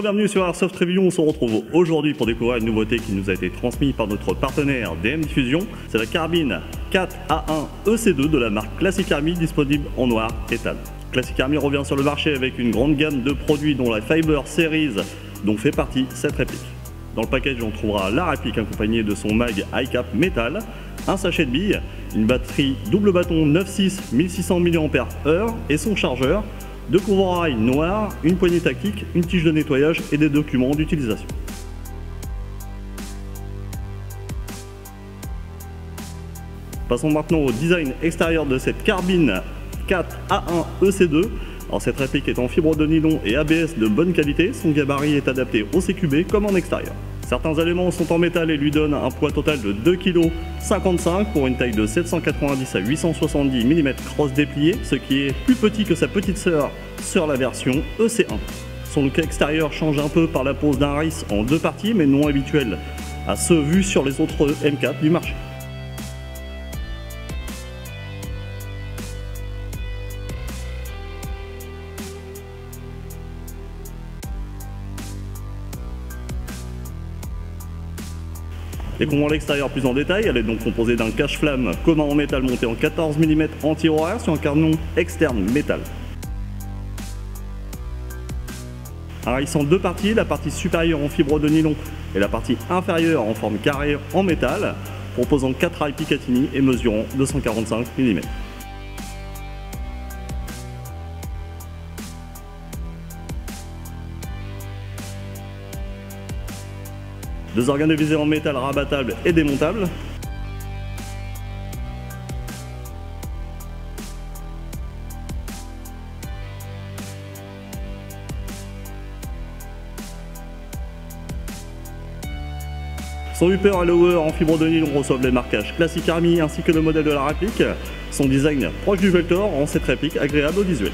Bienvenue sur Airsoft Review, on se retrouve aujourd'hui pour découvrir une nouveauté qui nous a été transmise par notre partenaire DM Diffusion. C'est la carbine 4A1 EC2 de la marque Classic Army, disponible en noir et tan. Classic Army revient sur le marché avec une grande gamme de produits dont la Fiber Series dont fait partie cette réplique. Dans le package on trouvera la réplique accompagnée de son mag high cap métal, un sachet de billes, une batterie double bâton 9.6 1600 mAh et son chargeur, deux couvre-rails noirs, une poignée tactique, une tige de nettoyage et des documents d'utilisation. Passons maintenant au design extérieur de cette carbine 4A1 EC2. Alors cette réplique est en fibre de nylon et ABS de bonne qualité, son gabarit est adapté au CQB comme en extérieur. Certains éléments sont en métal et lui donnent un poids total de 2,55 kg pour une taille de 790 à 870 mm cross déplié, ce qui est plus petit que sa petite sœur sur la version EC1. Son look extérieur change un peu par la pose d'un RIS en deux parties, mais non habituel à ceux vus sur les autres M4 du marché. Découvrons l'extérieur plus en détail. Elle est donc composée d'un cache-flamme commun en métal monté en 14 mm anti-horaire sur un canon externe métal. Un RIS en deux parties, la partie supérieure en fibre de nylon et la partie inférieure en forme carrée en métal, proposant 4 rails Picatinny et mesurant 245 mm. Deux organes de visée en métal rabattables et démontables. Son upper et lower en fibre de nylon reçoivent les marquages Classic Army ainsi que le modèle de la réplique. Son design proche du Veltor rend cette réplique agréable au visuel.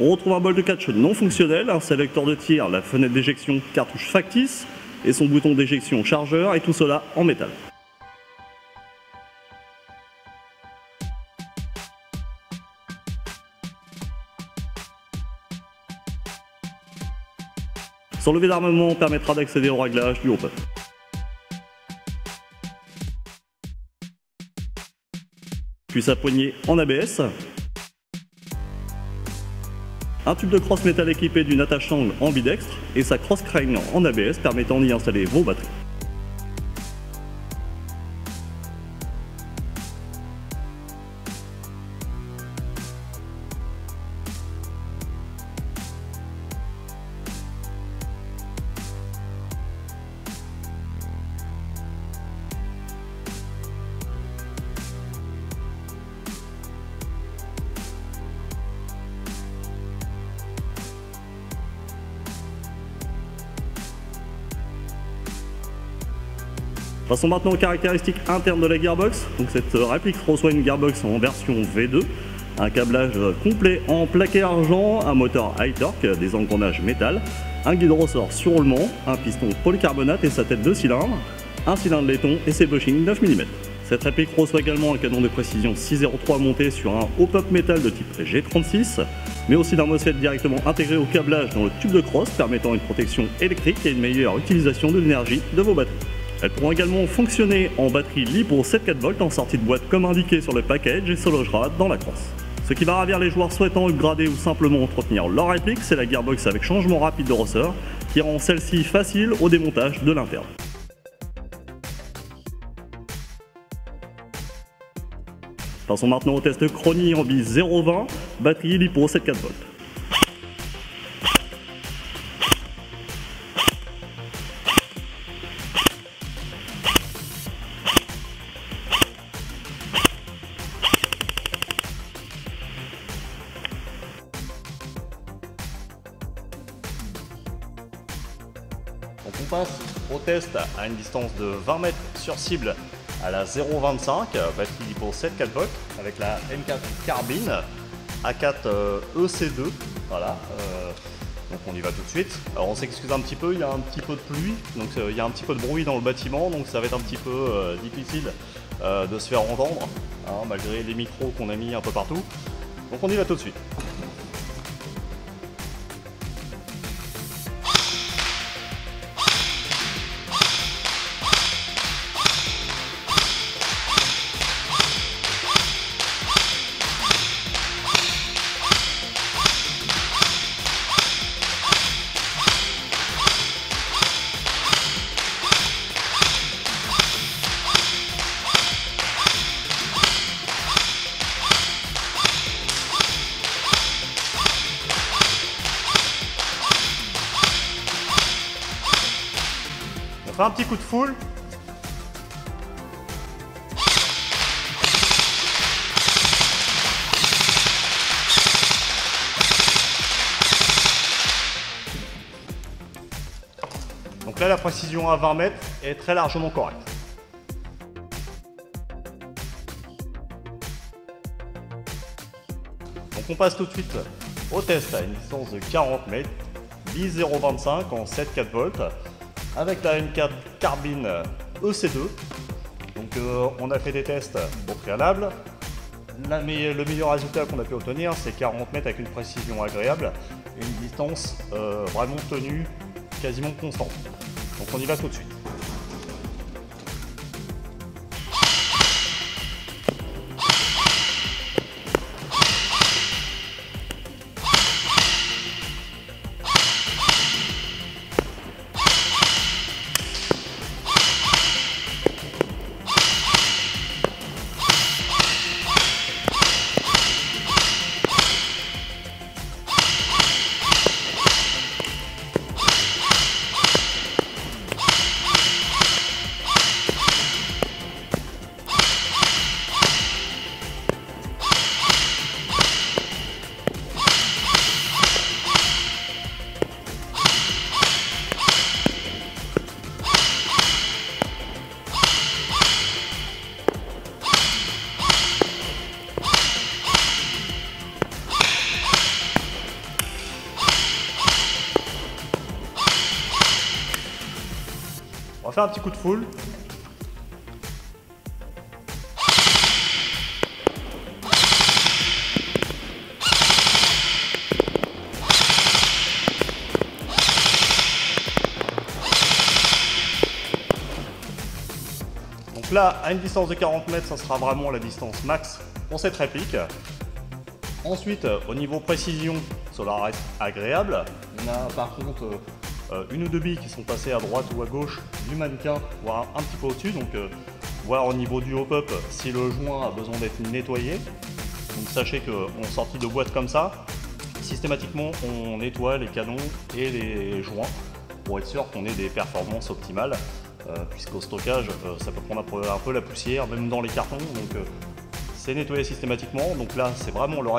On retrouve un bol de catch non fonctionnel, un sélecteur de tir, la fenêtre d'éjection cartouche factice et son bouton d'éjection chargeur, et tout cela en métal. Son levier d'armement permettra d'accéder au réglage du open. Puis sa poignée en ABS. Un tube de crosse métal équipé d'une attache-sangle ambidextre et sa cross crane en ABS permettant d'y installer vos batteries. Passons maintenant aux caractéristiques internes de la gearbox. Donc cette réplique reçoit une gearbox en version V2, un câblage complet en plaqué argent, un moteur high torque, des engrenages métal, un guide ressort sur roulement, un piston polycarbonate et sa tête de cylindre, un cylindre laiton et ses bushings 9 mm. Cette réplique reçoit également un canon de précision 603 monté sur un hop-up métal de type G36, mais aussi d'un MOSFET directement intégré au câblage dans le tube de crosse, permettant une protection électrique et une meilleure utilisation de l'énergie de vos batteries. Elles pourront également fonctionner en batterie LiPo 7,4 V en sortie de boîte comme indiqué sur le package et se logera dans la crosse. Ce qui va ravir les joueurs souhaitant upgrader ou simplement entretenir leur réplique, c'est la gearbox avec changement rapide de ressort qui rend celle-ci facile au démontage de l'interne. Passons maintenant au test Chronie en bis 0,20, batterie LiPo 7,4 V. Donc on passe au test à une distance de 20 mètres sur cible à la 0,25, batterie LiPo 7,4 V avec la M4 carbine A4 EC2. Voilà, Donc on y va tout de suite. Alors on s'excuse un petit peu, il y a un petit peu de pluie, donc il y a un petit peu de bruit dans le bâtiment, donc ça va être un petit peu difficile de se faire entendre, hein, malgré les micros qu'on a mis un peu partout. Donc on y va tout de suite. On fait un petit coup de full. Donc là, la précision à 20 mètres est très largement correcte. Donc on passe tout de suite au test à une distance de 40 mètres, bis 0,25 en 7,4 volts, avec la M4 Carbine EC2. Donc on a fait des tests au préalable. Mais le meilleur résultat qu'on a pu obtenir, c'est 40 mètres avec une précision agréable et une distance vraiment tenue quasiment constante. Donc on y va tout de suite. On va faire un petit coup de full. Donc là, à une distance de 40 mètres, ça sera vraiment la distance max pour cette réplique. Ensuite, au niveau précision, cela reste agréable. On a par contre une ou deux billes qui sont passées à droite ou à gauche du mannequin, voire un petit peu au-dessus, donc voir au niveau du hop-up si le joint a besoin d'être nettoyé. Donc sachez qu'en sortie de boîte comme ça, systématiquement on nettoie les canons et les joints pour être sûr qu'on ait des performances optimales, puisqu'au stockage ça peut prendre un peu la poussière, même dans les cartons, donc c'est nettoyé systématiquement. Donc là c'est vraiment le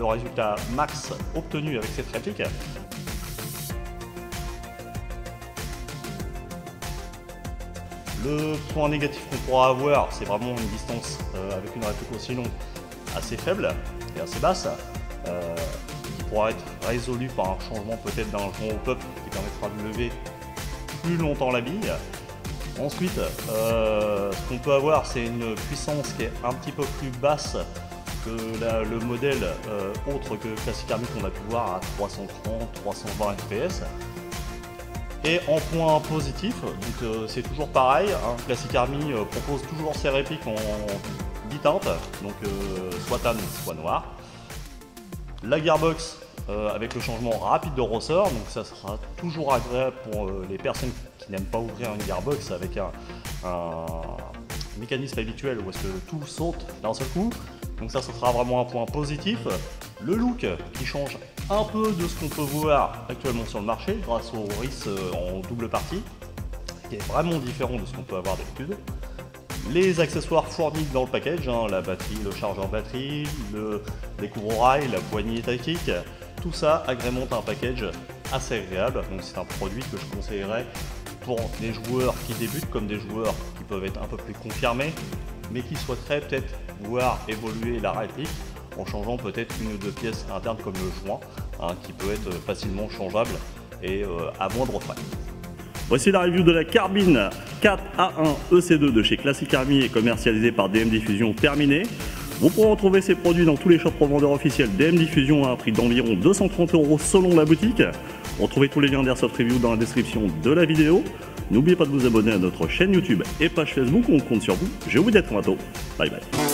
résultat max obtenu avec cette réplique. Le point négatif qu'on pourra avoir, c'est vraiment une distance avec une réplique aussi longue assez faible et assez basse, qui pourra être résolue par un changement peut-être d'un joint au pop qui permettra de lever plus longtemps la bille. Ensuite, ce qu'on peut avoir, c'est une puissance qui est un petit peu plus basse que le modèle autre que Classic Army qu'on a pu voir à 330-320 fps. Et en point positif, donc c'est toujours pareil, hein, Classic Army propose toujours ses répliques en 10 teintes, donc soit tan, soit noir. La gearbox avec le changement rapide de ressort, donc ça sera toujours agréable pour les personnes qui n'aiment pas ouvrir une gearbox avec un mécanisme habituel où est-ce que tout saute d'un seul coup. Donc ça sera vraiment un point positif. Le look qui change un peu de ce qu'on peut voir actuellement sur le marché grâce au RIS en double partie, qui est vraiment différent de ce qu'on peut avoir d'habitude. Les accessoires fournis dans le package, hein, la batterie, le chargeur batterie, les couvre-rails, la poignée tactique, tout ça agrémente un package assez agréable. Donc c'est un produit que je conseillerais pour des joueurs qui débutent comme des joueurs qui peuvent être un peu plus confirmés, mais qui souhaiteraient peut-être voir évoluer la réplique en changeant peut-être une ou deux pièces internes comme le joint qui peut être facilement changeable et à moindre frais. Voici la review de la carbine 4A1 EC2 de chez Classic Army et commercialisée par DM Diffusion terminée. Vous pourrez retrouver ces produits dans tous les shops revendeurs officiels DM Diffusion à un prix d'environ 230 € selon la boutique. Retrouvez tous les liens d'Airsoft Review dans la description de la vidéo. N'oubliez pas de vous abonner à notre chaîne YouTube et page Facebook, on compte sur vous. Je vous dis à très bientôt. Bye bye.